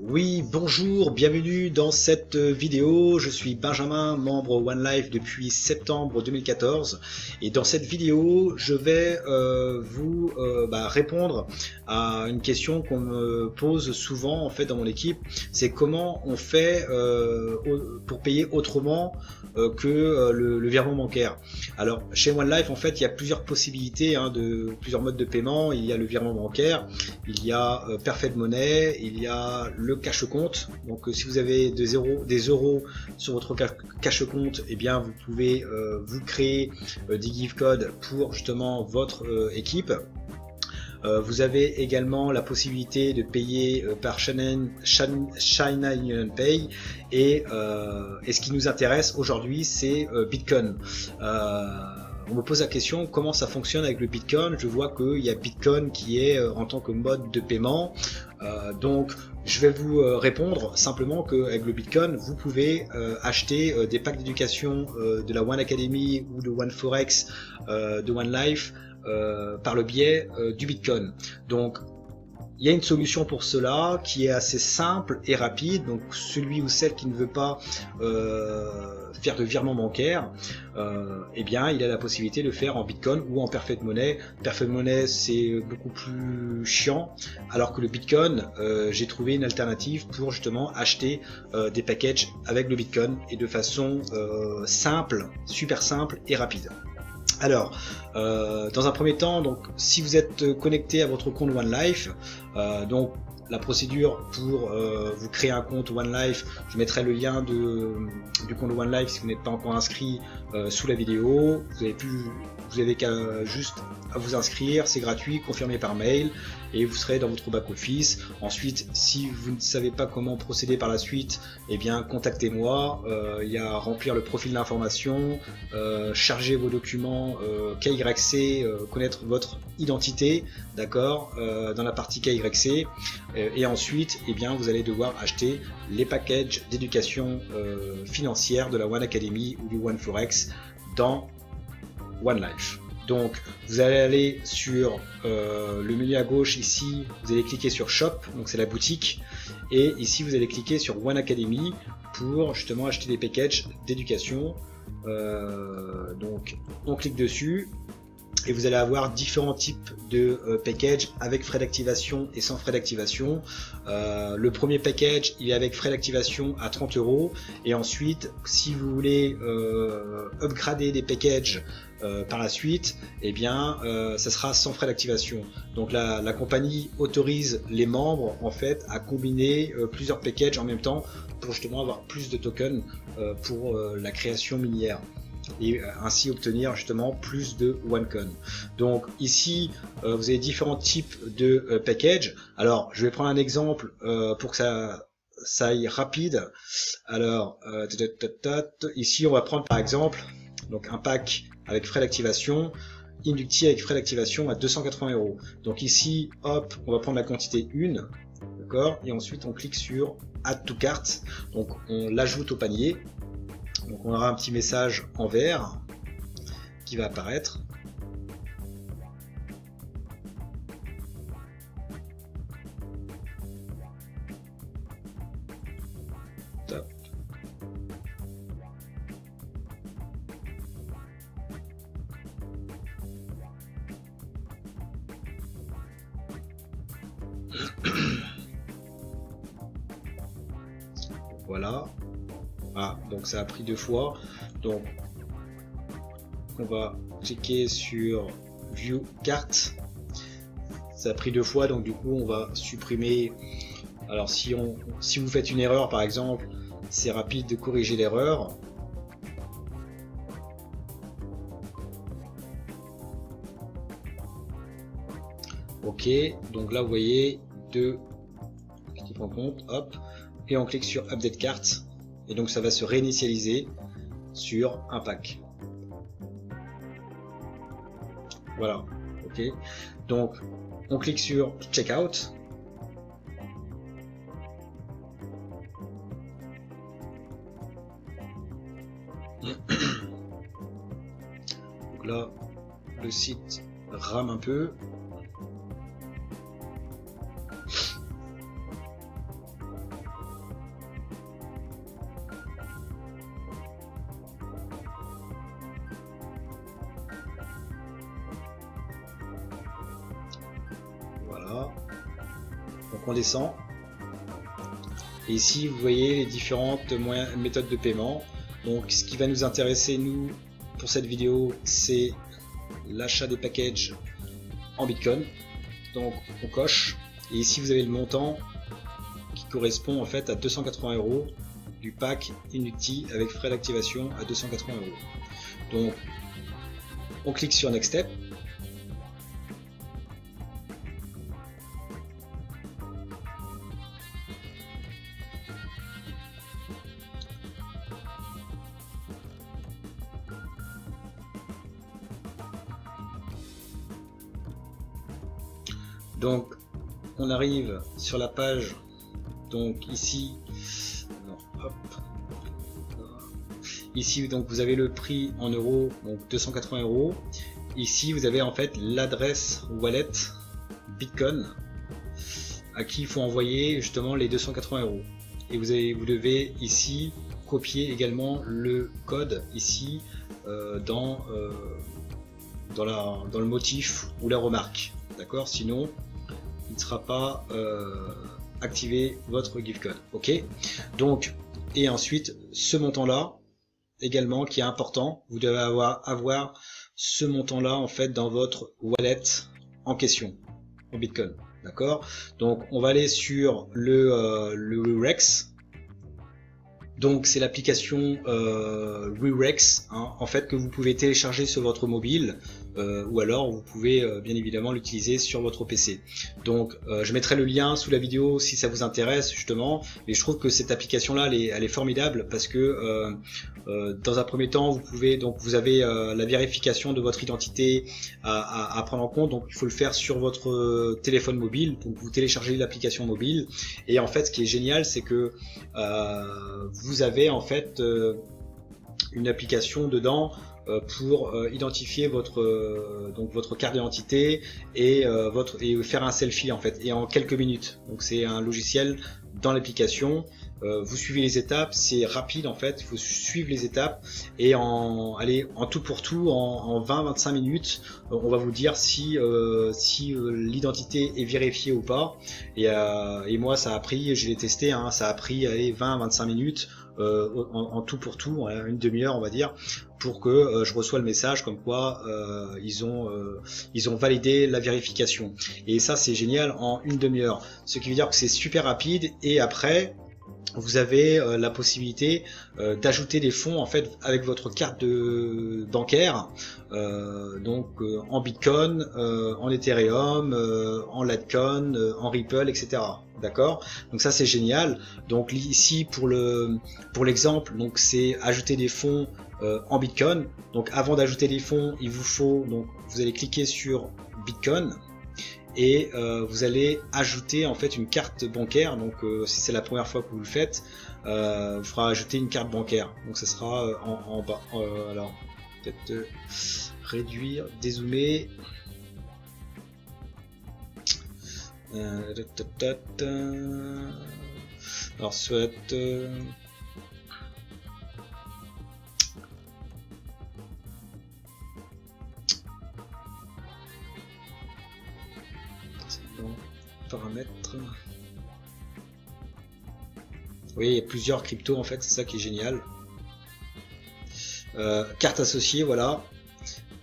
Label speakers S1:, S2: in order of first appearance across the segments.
S1: Oui, bonjour, bienvenue dans cette vidéo. Je suis Benjamin, membre OneLife depuis septembre 2014 et dans cette vidéo, je vais vous répondre à une question qu'on me pose souvent en fait dans mon équipe. C'est comment on fait pour payer autrement que le virement bancaire. Alors chez OneLife en fait il y a plusieurs possibilités, de plusieurs modes de paiement. Il y a le virement bancaire, il y a Perfect Money, il y a le cash compte. Donc si vous avez des euros sur votre cash compte, eh bien vous pouvez vous créer des gift codes pour justement votre équipe. Vous avez également la possibilité de payer par China UnionPay et ce qui nous intéresse aujourd'hui c'est Bitcoin. On me pose la question comment ça fonctionne avec le Bitcoin. Je vois qu'il y a Bitcoin qui est en tant que mode de paiement. Donc je vais vous répondre simplement qu'avec le Bitcoin vous pouvez acheter des packs d'éducation de la One Academy ou de One Forex, de OneLife par le biais du Bitcoin. Donc il y a une solution pour cela qui est assez simple et rapide. Donc celui ou celle qui ne veut pas faire de virement bancaire, eh bien il a la possibilité de le faire en Bitcoin ou en Perfect Money. Perfect Money c'est beaucoup plus chiant, alors que le Bitcoin, j'ai trouvé une alternative pour justement acheter des packages avec le Bitcoin et de façon simple, super simple et rapide. Alors, dans un premier temps, donc, si vous êtes connecté à votre compte OneLife, donc la procédure pour vous créer un compte OneLife, je mettrai le lien du compte OneLife si vous n'êtes pas encore inscrit sous la vidéo. Vous avez qu'à juste à vous inscrire, c'est gratuit, confirmé par mail et vous serez dans votre back office. Ensuite, si vous ne savez pas comment procéder par la suite, eh bien contactez-moi. Il y a à remplir le profil d'information, charger vos documents KYC, connaître votre identité, d'accord, dans la partie KYC, et ensuite, eh bien vous allez devoir acheter les packages d'éducation financière de la One Academy ou du One Forex dans OneLife. Donc vous allez aller sur le menu à gauche ici, vous allez cliquer sur Shop, donc c'est la boutique, et ici vous allez cliquer sur One Academy pour justement acheter des packages d'éducation. Donc on clique dessus et vous allez avoir différents types de packages avec frais d'activation et sans frais d'activation. Le premier package il est avec frais d'activation à 30 € et ensuite si vous voulez upgrader des packages par la suite, eh bien ça sera sans frais d'activation. Donc la compagnie autorise les membres en fait à combiner plusieurs packages en même temps pour justement avoir plus de tokens pour la création minière et ainsi obtenir justement plus de OneCoin. Donc ici vous avez différents types de packages. Alors je vais prendre un exemple pour que ça aille rapide. Alors ici on va prendre par exemple donc un pack avec frais d'activation, Inducti avec frais d'activation à 280 €. Donc ici hop on va prendre la quantité 1, d'accord, et ensuite on clique sur Add to Cart, donc on l'ajoute au panier. Donc on aura un petit message en vert qui va apparaître. Top. Voilà. Ah, donc ça a pris 2 fois. Donc on va cliquer sur View Cart. Ça a pris 2 fois, donc du coup on va supprimer. Alors si vous faites une erreur par exemple, c'est rapide de corriger l'erreur. Ok, donc là vous voyez 2 qui prend compte, hop, et on clique sur Update Cart. Et donc ça va se réinitialiser sur un pack. Voilà, ok. Donc on clique sur Checkout. Donc là, le site rame un peu. Voilà. Donc on descend. Et ici vous voyez les différentes méthodes de paiement. Donc ce qui va nous intéresser nous pour cette vidéo, c'est l'achat des packages en Bitcoin. Donc on coche. Et ici vous avez le montant qui correspond en fait à 280 € du pack Inuti avec frais d'activation à 280 €. Donc on clique sur Next Step. Donc on arrive sur la page, donc ici, hop, ici donc vous avez le prix en euros, donc 280 €. Ici vous avez en fait l'adresse wallet Bitcoin à qui il faut envoyer justement les 280 €. Et vous devez ici copier également le code ici dans le motif ou la remarque, d'accord, sinon il ne sera pas activé votre gift code. Ok, donc et ensuite ce montant là également qui est important, vous devez avoir ce montant là en fait dans votre wallet en question en Bitcoin, d'accord. Donc on va aller sur le Rex. Donc c'est l'application Rerex en fait que vous pouvez télécharger sur votre mobile ou alors vous pouvez bien évidemment l'utiliser sur votre PC. Donc je mettrai le lien sous la vidéo si ça vous intéresse justement, mais je trouve que cette application là elle est formidable parce que dans un premier temps vous avez la vérification de votre identité à prendre en compte, donc il faut le faire sur votre téléphone mobile, donc vous téléchargez l'application mobile et en fait ce qui est génial c'est que vous avez en fait une application dedans pour identifier votre carte d'identité et faire un selfie en fait, et en quelques minutes. Donc c'est un logiciel dans l'application. Vous suivez les étapes, c'est rapide en fait, il faut suivre les étapes et en tout pour tout en 20-25 minutes on va vous dire si l'identité est vérifiée ou pas, et moi ça a pris, je l'ai testé, hein, ça a pris 20-25 minutes en tout pour tout, une demi-heure on va dire, pour que je reçois le message comme quoi ils ont validé la vérification, et ça c'est génial en une demi-heure, ce qui veut dire que c'est super rapide. Et après vous avez la possibilité d'ajouter des fonds en fait avec votre carte bancaire, en Bitcoin, en Ethereum, en Litecoin, en Ripple, etc. D'accord, donc ça c'est génial. Donc ici pour l'exemple, donc c'est ajouter des fonds en Bitcoin. Donc avant d'ajouter des fonds, il vous faut, donc vous allez cliquer sur Bitcoin et vous allez ajouter en fait une carte bancaire. Donc si c'est la première fois que vous le faites, il faudra ajouter une carte bancaire, donc ça sera en bas. Alors peut-être réduire, dézoomer. Alors soit paramètres. Oui, il y a plusieurs cryptos en fait, c'est ça qui est génial. Carte associée, voilà.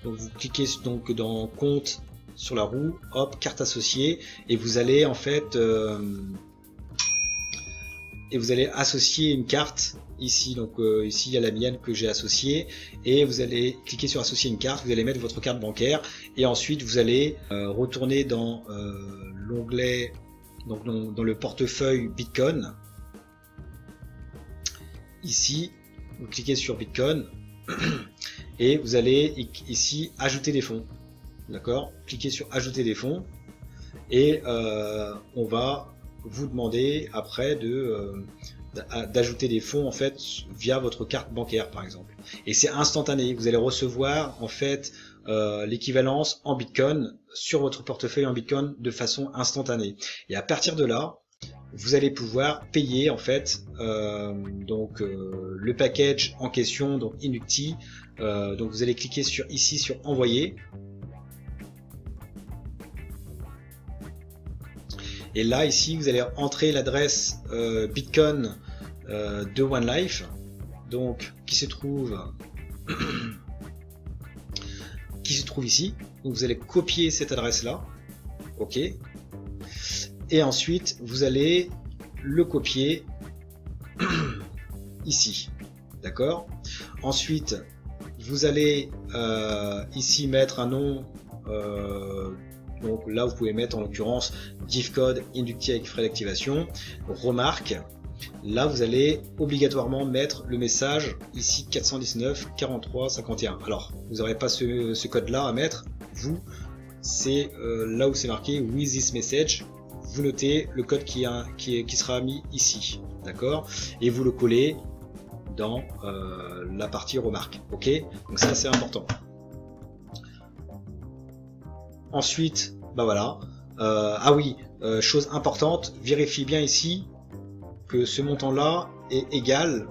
S1: Donc vous cliquez donc dans compte sur la roue, hop, carte associée, et vous allez en fait associer une carte ici. Donc ici il y a la mienne que j'ai associée, et vous allez cliquer sur associer une carte, vous allez mettre votre carte bancaire, et ensuite vous allez retourner dans l'onglet, donc dans le portefeuille Bitcoin. Ici vous cliquez sur Bitcoin et vous allez ici ajouter des fonds, d'accord, cliquez sur ajouter des fonds, et on va vous demander après d'ajouter des fonds en fait via votre carte bancaire par exemple, et c'est instantané, vous allez recevoir en fait l'équivalence en Bitcoin sur votre portefeuille en Bitcoin de façon instantanée, et à partir de là vous allez pouvoir payer en fait le package en question, donc Inuti. Donc vous allez cliquer ici sur envoyer. Et là, ici, vous allez entrer l'adresse Bitcoin de OneLife, donc qui se trouve ici. Donc vous allez copier cette adresse là, ok, et ensuite vous allez le copier ici, d'accord. Ensuite vous allez ici mettre un nom, donc là vous pouvez mettre en l'occurrence giftcode inductif avec frais d'activation, remarque. Là, vous allez obligatoirement mettre le message ici 419 43 51. Alors, vous n'aurez pas ce code-là à mettre. Vous, c'est là où c'est marqué with this message. Vous notez le code qui sera mis ici, d'accord, et vous le collez dans la partie remarque. Ok, donc ça c'est important. Ensuite, bah voilà. Ah oui, chose importante, vérifiez bien ici que ce montant-là est égal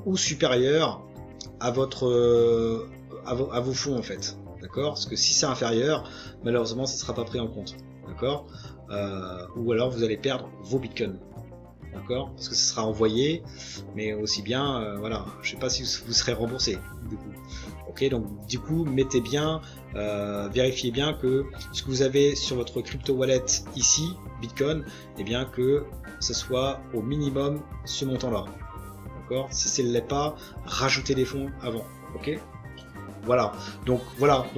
S1: ou supérieur à votre à vos fonds en fait, d'accord. Parce que si c'est inférieur, malheureusement, ça ne sera pas pris en compte, d'accord. Ou alors vous allez perdre vos bitcoins, d'accord, parce que ça sera envoyé, mais aussi bien, voilà, je sais pas si vous serez remboursé du coup. Ok, donc du coup, mettez bien, vérifiez bien que ce que vous avez sur votre crypto wallet ici, Bitcoin, et bien que ce soit au minimum ce montant-là. D'accord. Si ce ne l'est pas, rajoutez des fonds avant. Ok. Voilà. Donc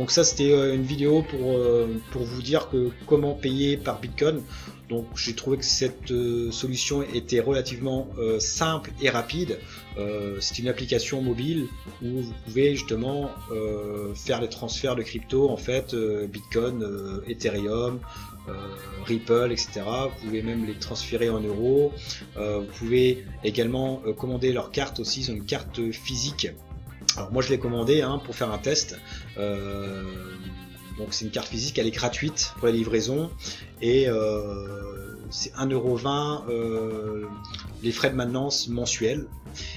S1: ça c'était une vidéo pour vous dire que comment payer par Bitcoin. Donc j'ai trouvé que cette solution était relativement simple et rapide. C'est une application mobile où vous pouvez justement faire les transferts de crypto, en fait, Bitcoin, Ethereum, Ripple, etc. Vous pouvez même les transférer en euros. Vous pouvez également commander leur carte aussi. Ils ont une carte physique. Alors moi je l'ai commandé pour faire un test. Donc c'est une carte physique, elle est gratuite pour la livraison et c'est 1,20 € les frais de maintenance mensuels.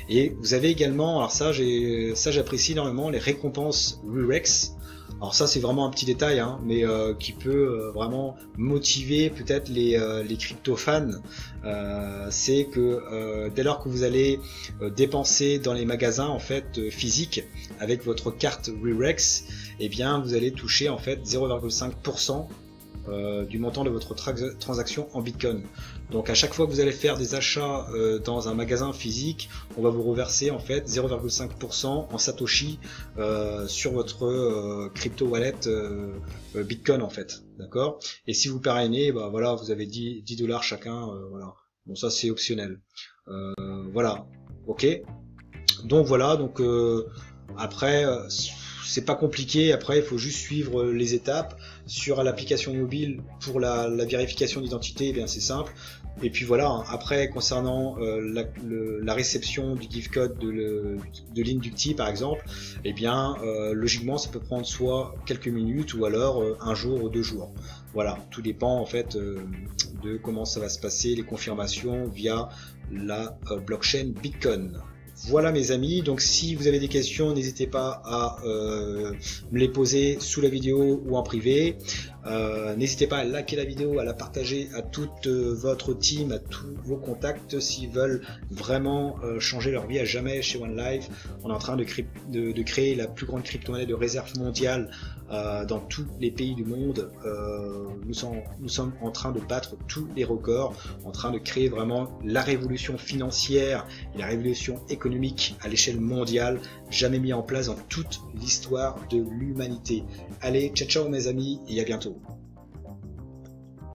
S1: Et vous avez également, alors ça j'apprécie énormément, les récompenses Rerex. Alors ça c'est vraiment un petit détail, mais qui peut vraiment motiver peut-être les crypto fans. C'est que dès lors que vous allez dépenser dans les magasins en fait physiques avec votre carte Rerex, eh bien vous allez toucher en fait 0,5% du montant de votre transaction en Bitcoin. Donc à chaque fois que vous allez faire des achats dans un magasin physique, on va vous reverser en fait 0,5% en Satoshi sur votre crypto wallet Bitcoin en fait, d'accord. Et si vous parrainez, bah voilà, vous avez 10 $ chacun, voilà. Bon, ça c'est optionnel. Voilà, ok. Donc voilà, donc après c'est pas compliqué, après il faut juste suivre les étapes. Sur l'application mobile pour la vérification d'identité, eh bien c'est simple. Et puis voilà, après concernant la réception du gift code de l'Inducti par exemple, eh bien logiquement ça peut prendre soit quelques minutes ou alors un jour ou 2 jours. Voilà, tout dépend en fait de comment ça va se passer, les confirmations via la blockchain Bitcoin. Voilà mes amis, donc si vous avez des questions, n'hésitez pas à me les poser sous la vidéo ou en privé. N'hésitez pas à liker la vidéo, à la partager à toute votre team, à tous vos contacts s'ils veulent vraiment changer leur vie à jamais chez OneLife. On est en train de créer la plus grande crypto-monnaie de réserve mondiale dans tous les pays du monde. Nous sommes en train de battre tous les records, en train de créer vraiment la révolution financière et la révolution économique à l'échelle mondiale, jamais mis en place dans toute l'histoire de l'humanité. Allez, ciao ciao mes amis et à bientôt.